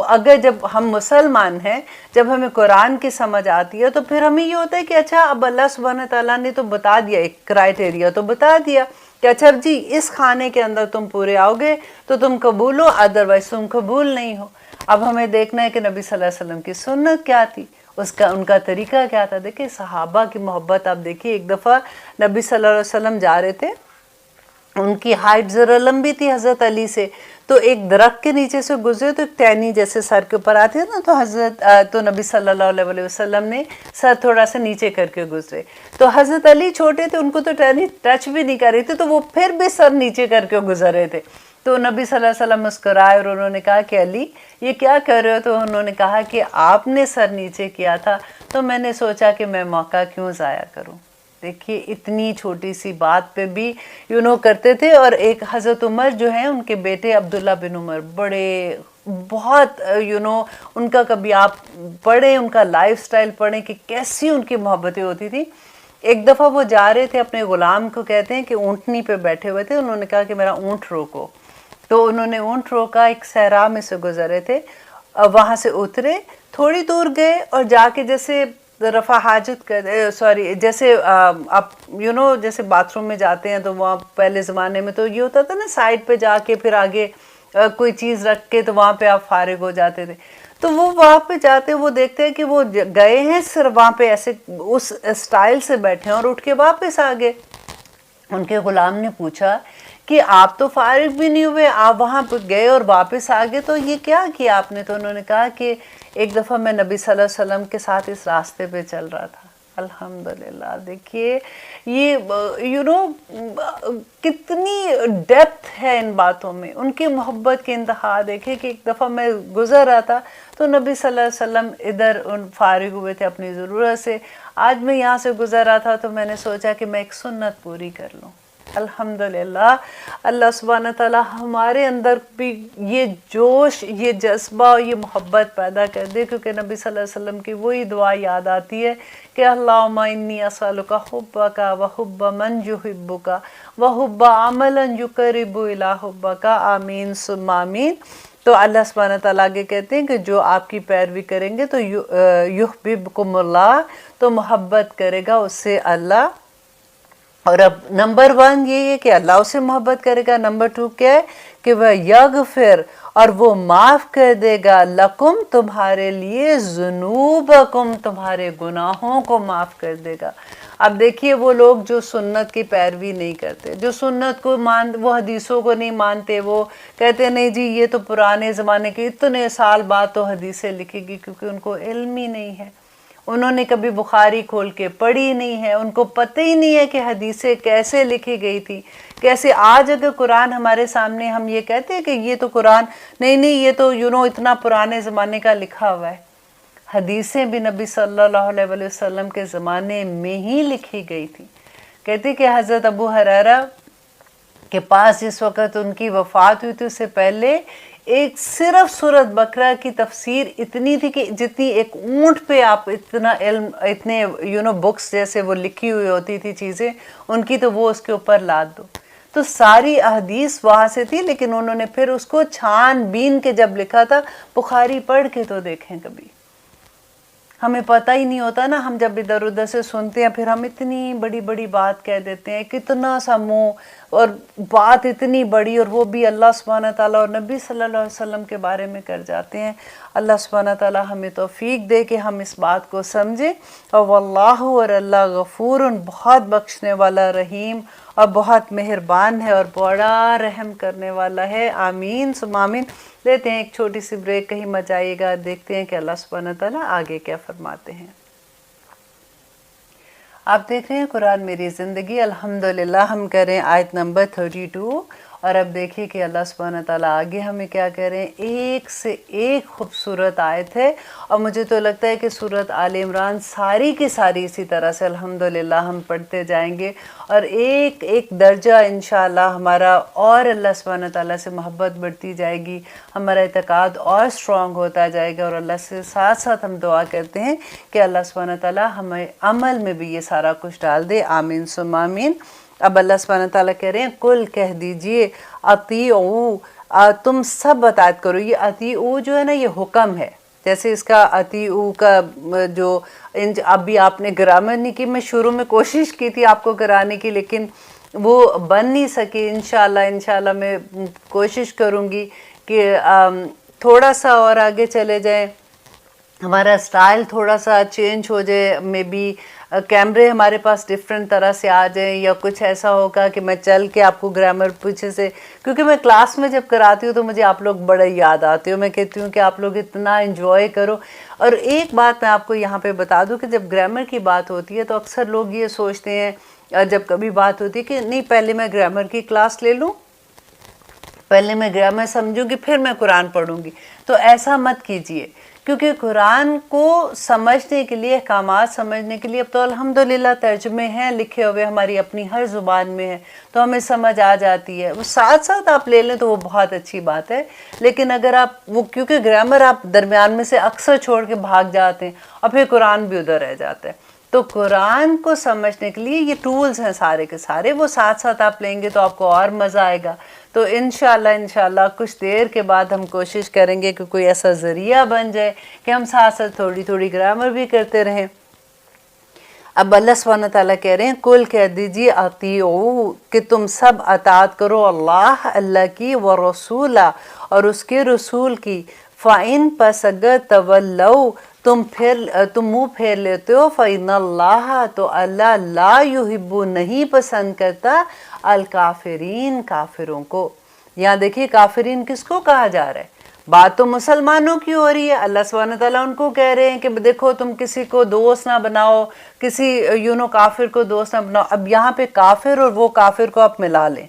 اگر جب ہم مسلمان ہیں، جب ہمیں قرآن کی سمجھ آتی ہے تو پھر ہمیں یہ ہوتا ہے کہ اچھا اب اللہ سبحانہ تعالیٰ نے تو بتا دیا، ایک کرائٹیریا تو بتا دیا کہ اچھا جی اس خانے کے اندر تم پورے آؤ گے تو تم قبول ہو، ادروائز تم قبول نہیں ہو. اب ہمیں دیکھنا ہے کہ نبی صلی اللہ علیہ وسلم کی سنت کیا تھی، ان کا طریقہ کیا تھا. دیکھیں صحابہ کی محبت آپ دیکھیے. ایک دفعہ نبی صلی اللہ علیہ وسلم جا رہے تھے، ان کی ہائٹ ذرا لمبی تھی حضرت علی سے، تو ایک درخت کے نیچے سے گزرے تو ایک ٹہنی جیسے سر کے اوپر آتی ہے نا، تو نبی صلی اللہ علیہ وسلم نے سر تھوڑا سا نیچے کر کے گزرے. تو حضرت علی چھوٹے تھے، ان کو تو ٹہنی ٹچ بھی نہیں کر رہی تھی، تو وہ پھر بھی سر نیچے کر کے گزر رہے تھے. تو نبی صلی اللہ علیہ وسلم مسکرائے اور انہوں نے کہا کہ علی یہ کیا کر رہے ہو؟ تو انہوں نے کہا کہ آپ نے سر نیچے کیا تھا تو میں نے سوچا کہ میں موقع کیوں ضائع کروں. دیکھیے اتنی چھوٹی سی بات پہ بھی کرتے تھے. اور ایک حضرت عمر جو ہیں، ان کے بیٹے عبداللہ بن عمر، بڑے بہت ان کا کبھی آپ پڑھیں، ان کا لائف سٹائل پڑھیں کہ کیسی ان کی محبتیں ہوتی تھی. ایک دفعہ وہ جا رہے تھے اپنے غلام کو، کہتے ہیں کہ اونٹنی پہ بیٹھے ہوئے تھے، انہوں نے کہا کہ میرا اونٹ روکو. تو انہوں نے اونٹ روکا، ایک صحرا میں سے گزرے تھے، وہاں سے اترے، تھوڑی دور گئے اور جا کے جیسے رفع حاجت جیسے آپ جیسے باتھ روم میں جاتے ہیں تو وہاں پہلے زمانے میں تو یہ ہوتا تھا نا، سائڈ پہ جا کے پھر آگے کوئی چیز رکھ کے تو وہاں پہ آپ فارغ ہو جاتے تھے. تو وہ وہاں پہ جاتے وہ دیکھتے ہیں کہ وہ گئے ہیں صرف وہاں پہ ایسے اس اسٹائل سے بیٹھے ہیں اور اٹھ کے واپس آ گئے. ان کے غلام نے پوچھا کہ آپ تو فارغ بھی نہیں ہوئے، آپ وہاں پہ گئے اور واپس آ گئے، تو یہ کیا کیا آپ نے؟ تو انہوں نے کہا کہ ایک دفعہ میں نبی صلی اللہ علیہ وسلم کے ساتھ اس راستے پہ چل رہا تھا. الحمدللہ. دیکھیے یہ کتنی ڈیپتھ ہے ان باتوں میں، ان کی محبت کی انتہا. دیکھیں کہ ایک دفعہ میں گزر رہا تھا تو نبی صلی اللہ علیہ وسلم ادھر فارغ ہوئے تھے اپنی ضرورت سے. آج میں یہاں سے گزر رہا تھا تو میں نے سوچا کہ میں ایک سنت پوری کر لوں. الحمدللہ اللہ سبحانہ تعالیٰ ہمارے اندر بھی یہ جوش، یہ جذبہ، یہ محبت پیدا کر دے. کیونکہ نبی صلی اللہ علیہ وسلم کی وہی دعا یاد آتی ہے کہ اللہم انی اسألک حبک وحب من یحبک وحب عملا یقرب الی حبک، آمین ثم آمین. تو اللہ سبحانہ تعالیٰ آگے کہتے ہیں کہ جو آپ کی پیروی کریں گے تو یحببکم اللہ، تو محبت کرے گا اس سے اللہ. اور اب نمبر 1 یہ ہے کہ اللہ اسے محبت کرے گا. نمبر 2 کیا ہے کہ وہ یغفر، اور وہ معاف کر دے گا، لکم تمہارے لیے، ذنوبکم تمہارے گناہوں کو معاف کر دے گا. اب دیکھیے وہ لوگ جو سنت کی پیروی نہیں کرتے، جو سنت کو وہ حدیثوں کو نہیں مانتے، وہ کہتے نہیں جی یہ تو پرانے زمانے کے، اتنے سال بعد تو حدیثیں لکھے گی، کیونکہ ان کو علم ہی نہیں ہے. انہوں نے کبھی بخاری کھول کے پڑھی نہیں ہے، ان کو پتہ ہی نہیں ہے کہ حدیثیں کیسے لکھی گئی تھی، کیسے. آج اگر قرآن ہمارے سامنے، ہم یہ کہتے ہیں کہ یہ تو قرآن نہیں یہ تو اتنا پرانے زمانے کا لکھا ہوا ہے. حدیثیں بھی نبی صلی اللہ علیہ وسلم کے زمانے میں ہی لکھی گئی تھی. کہتے کہ حضرت ابو ہریرہ کے پاس جس وقت ان کی وفات ہوئی تھی، اس سے پہلے ایک صرف سورۃ بقرہ کی تفسیر اتنی تھی کہ جتنی ایک اونٹ پہ آپ اتنا علم، اتنے بکس جیسے وہ لکھی ہوئی ہوتی تھی چیزیں ان کی، تو وہ اس کے اوپر لاد دو. تو ساری احادیث وہاں سے تھی، لیکن انہوں نے پھر اس کو چھان بین کے جب لکھا تھا. بخاری پڑھ کے تو دیکھیں کبھی، ہمیں پتہ ہی نہیں ہوتا نا. ہم جب ادھر ادھر سے سنتے ہیں پھر ہم اتنی بڑی بڑی بات کہہ دیتے ہیں، کتنا سا منہ اور بات اتنی بڑی، اور وہ بھی اللہ سبحانہ تعالیٰ اور نبی صلی اللہ علیہ وسلم کے بارے میں کر جاتے ہیں. اللہ سبحانہ تعالیٰ ہمیں توفیق دے کہ ہم اس بات کو سمجھیں. اور واللہ، اور اللہ غفور، بہت بخشنے والا، رحیم، اور بہت مہربان ہے اور بڑا رحم کرنے والا ہے. آمین ثم آمین. لیتے ہیں ایک چھوٹی سی بریک، کہیں مت جائیے گا. دیکھتے ہیں کہ اللہ سبحانہ تعالیٰ آگے کیا فرماتے ہیں. آپ دیکھ رہے ہیں قرآن میری زندگی. الحمدللہ ہم کریں آیت نمبر 32 اور اب دیکھیے کہ اللہ سبحانہ تعالیٰ آگے ہمیں کیا کہہ رہے ہیں، ایک سے ایک خوبصورت آیت ہے، اور مجھے تو لگتا ہے کہ سورۃ آل عمران ساری کی ساری اسی طرح سے الحمدللہ ہم پڑھتے جائیں گے، اور ایک ایک درجہ انشاءاللہ ہمارا اور اللہ سبحانہ تعالیٰ سے محبت بڑھتی جائے گی، ہمارا اعتقاد اور اسٹرانگ ہوتا جائے گا، اور اللہ سے ساتھ ساتھ ہم دعا کرتے ہیں کہ اللہ سبحانہ تعالیٰ ہمیں عمل میں بھی یہ سارا کچھ ڈال دے، آمین ثم آمین۔ اب اللہ سبحانہ تعالیٰ کہہ رہے ہیں کل کہہ دیجئے اطیعوا، تم سب اطاعت کرو۔ یہ اطیعوا جو ہے نا یہ حکم ہے، جیسے اس کا اطیعوا کا جو ابھی آپ نے گرامر نہیں کی، میں شروع میں کوشش کی تھی آپ کو کرانے کی لیکن وہ بن نہیں سکی، انشاءاللہ میں کوشش کروں گی کہ تھوڑا سا اور آگے چلے جائیں، ہمارا سٹائل تھوڑا سا چینج ہو جائے، مے بی کیمرے ہمارے پاس ڈفرینٹ طرح سے آ جائیں، یا کچھ ایسا ہوگا کہ میں چل کے آپ کو گرامر پیچھے سے، کیونکہ میں کلاس میں جب کراتی ہوں تو مجھے آپ لوگ بڑا یاد آتے ہو، میں کہتی ہوں کہ آپ لوگ اتنا انجوائے کرو۔ اور ایک بات میں آپ کو یہاں پہ بتا دوں کہ جب گرامر کی بات ہوتی ہے تو اکثر لوگ یہ سوچتے ہیں جب کبھی بات ہوتی ہے کہ نہیں پہلے میں گرامر کی کلاس لے لوں، پہلے میں گرامر سمجھوں گی پھر میں قرآن پڑھوں گی، تو ایسا مت کیجئے، کیونکہ قرآن کو سمجھنے کے لیے، احکامات سمجھنے کے لیے اب تو الحمدللہ ترجمے ہیں لکھے ہوئے، ہماری اپنی ہر زبان میں ہے تو ہمیں سمجھ آ جاتی ہے، وہ ساتھ ساتھ آپ لے لیں تو وہ بہت اچھی بات ہے۔ لیکن اگر آپ وہ، کیونکہ گرامر آپ درمیان میں سے اکثر چھوڑ کے بھاگ جاتے ہیں اور پھر قرآن بھی ادھر رہ جاتا ہے، تو قرآن کو سمجھنے کے لیے یہ ٹولز ہیں سارے کے سارے، وہ ساتھ ساتھ آپ لیں گے تو آپ کو اور مزہ آئے گا۔ تو انشاءاللہ کچھ دیر کے بعد ہم کوشش کریں گے کہ کوئی ایسا ذریعہ بن جائے کہ ہم ساتھ ساتھ تھوڑی تھوڑی گرامر بھی کرتے رہیں۔ اب اللہ سبحانہ تعالیٰ کہہ رہے ہیں کل کہہ دیجئے اطیعوا، کہ تم سب اطاعت کرو اللہ کی، ورسولہ اور اس کے رسول کی، فَإِن پس اگر تولوا تم منہ پھیر لیتے ہو، فَإِنَّ اللَّهَ تو اللہ لا يحب نہیں پسند کرتا الکافرین کافروں کو۔ یہاں دیکھیے کافرین کس کو کہا جا رہا ہے، بات تو مسلمانوں کی ہو رہی ہے، اللہ سبحانہ تعالیٰ ان کو کہہ رہے ہیں کہ دیکھو تم کسی کو دوست نہ بناؤ، کسی کافر کو دوست نہ بناؤ۔ اب یہاں پہ کافر اور وہ کافر کو آپ ملا لیں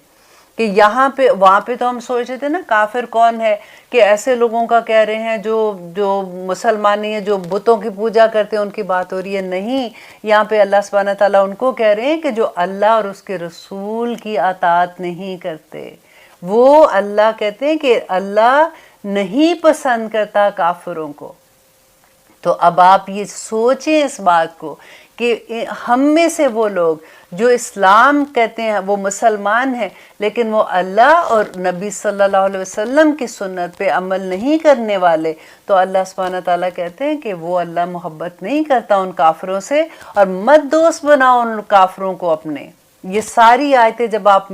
کہ یہاں پہ، وہاں پہ تو ہم سوچ رہے تھے نا کافر کون ہے، کہ ایسے لوگوں کا کہہ رہے ہیں جو مسلمان نہیں ہیں، جو بتوں کی پوجا کرتے ہیں، ان کی بات ہو رہی ہے۔ نہیں، یہاں پہ اللہ سبحانہ تعالیٰ ان کو کہہ رہے ہیں کہ جو اللہ اور اس کے رسول کی اطاعت نہیں کرتے، وہ اللہ کہتے ہیں کہ اللہ نہیں پسند کرتا کافروں کو۔ تو اب آپ یہ سوچیں اس بات کو کہ ہم میں سے وہ لوگ جو اسلام کہتے ہیں، وہ مسلمان ہیں، لیکن وہ اللہ اور نبی صلی اللہ علیہ وسلم کی سنت پہ عمل نہیں کرنے والے، تو اللہ سبحانہ تعالیٰ کہتے ہیں کہ وہ اللہ محبت نہیں کرتا ان کافروں سے، اور مت دوست بناؤ ان کافروں کو اپنے۔ یہ ساری آیتیں جب آپ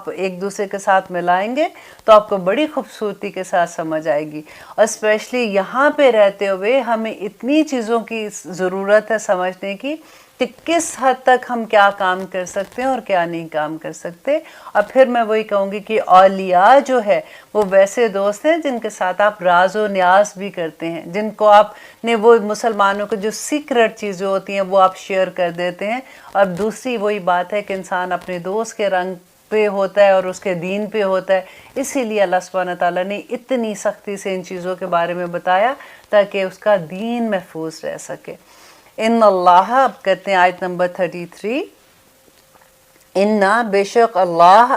ایک دوسرے کے ساتھ ملائیں گے تو آپ کو بڑی خوبصورتی کے ساتھ سمجھ آئے گی، اور اسپیشلی یہاں پہ رہتے ہوئے ہمیں اتنی چیزوں کی ضرورت ہے سمجھنے کی کہ کس حد تک ہم کیا کام کر سکتے ہیں اور کیا نہیں کام کر سکتے۔ اور پھر میں وہی کہوں گی کہ اولیاء جو ہے وہ ویسے دوست ہیں جن کے ساتھ آپ راز و نیاز بھی کرتے ہیں، جن کو آپ نے، وہ مسلمانوں کو جو سیکرٹ چیزیں ہوتی ہیں وہ آپ شیئر کر دیتے ہیں۔ اور دوسری وہی بات ہے کہ انسان اپنے دوست کے رنگ پہ ہوتا ہے اور اس کے دین پہ ہوتا ہے، اسی لیے اللہ سبحانہ تعالیٰ نے اتنی سختی سے ان چیزوں کے بارے میں بتایا تاکہ اس کا دین محفوظ رہ سکے۔ ان اللہ، اب کہتے ہیں آیت نمبر 33، بے شک اللہ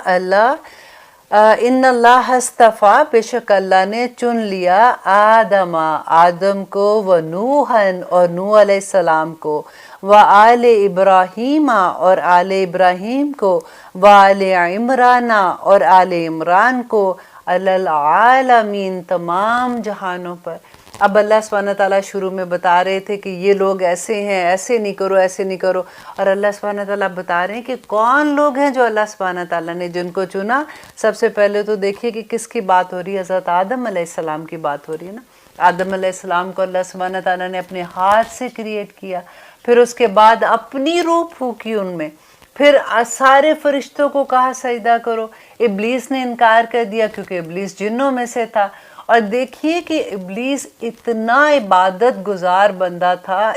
ان اللہ اصطفیٰ، بے شک اللہ نے چن لیا آدم کو، و نوحً اور نوح علیہ السلام کو، و آل ابراہیم اور آل ابراہیم کو، و آل عمران اور آل عمران کو، علی العالمین تمام جہانوں پر۔ اب اللہ سبحانہ تعالیٰ شروع میں بتا رہے تھے کہ یہ لوگ ایسے ہیں، ایسے نہیں کرو، ایسے نہیں کرو، اور اللہ سبحانہ تعالیٰ بتا رہے ہیں کہ کون لوگ ہیں جو اللہ سبحانہ تعالیٰ نے جن کو چنا۔ سب سے پہلے تو دیکھیے کہ کس کی بات ہو رہی ہے، حضرت آدم علیہ السلام کی بات ہو رہی ہے نا۔ آدم علیہ السلام کو اللہ سبحانہ تعالیٰ نے اپنے ہاتھ سے کریٹ کیا، پھر اس کے بعد اپنی روح پھونکی ان میں، پھر سارے فرشتوں کو کہا سجدہ کرو، ابلیس نے انکار کر دیا کیونکہ ابلیس جنوں میں سے تھا۔ اور دیکھیے کہ ابلیس اتنا عبادت گزار بندہ تھا،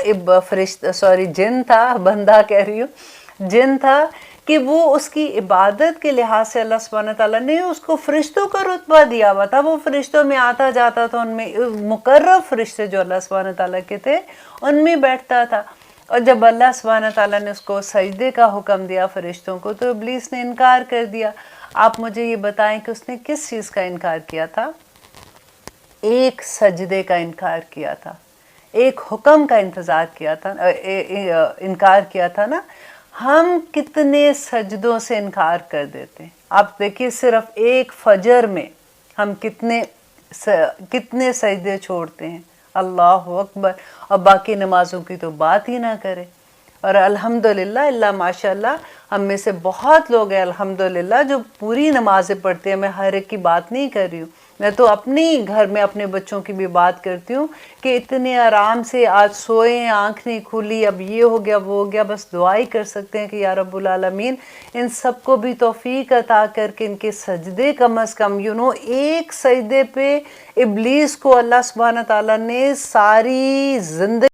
جن تھا، بندہ کہہ رہی ہوں، جن تھا کہ وہ اس کی عبادت کے لحاظ سے اللہ سبحانہ تعالیٰ نے اس کو فرشتوں کا رتبہ دیا ہوا تھا. وہ فرشتوں میں آتا جاتا تھا، ان میں مقرب فرشتے جو اللہ سبحانہ تعالیٰ کے تھے ان میں بیٹھتا تھا. اور جب اللہ سبحانہ تعالیٰ نے اس کو سجدے کا حکم دیا فرشتوں کو تو ابلیس نے انکار کر دیا. آپ مجھے یہ بتائیں کہ اس نے کس چیز کا انکار کیا تھا؟ ایک سجدے کا انکار کیا تھا، ایک حکم کا انکار کیا تھا نا. ہم کتنے سجدوں سے انکار کر دیتے ہیں. آپ دیکھیے صرف ایک فجر میں ہم کتنے سجدے چھوڑتے ہیں. اللہ اکبر. اور باقی نمازوں کی تو بات ہی نہ کرے. اور الحمدللہ اللہ ماشاء اللہ ہم میں سے بہت لوگ ہیں الحمدللہ جو پوری نمازیں پڑھتے ہیں. میں ہر ایک کی بات نہیں کر رہی ہوں، میں تو اپنے گھر میں اپنے بچوں کی بھی بات کرتی ہوں کہ اتنے آرام سے آج سوئے ہیں، آنکھ نہیں کھلی، اب یہ ہو گیا وہ ہو گیا. بس دعا ہی کر سکتے ہیں کہ یا رب العالمین ان سب کو بھی توفیق عطا کر کے ان کے سجدے کم از کم ایک سجدے پہ ابلیس کو اللہ سبحانہ تعالیٰ نے ساری زندگی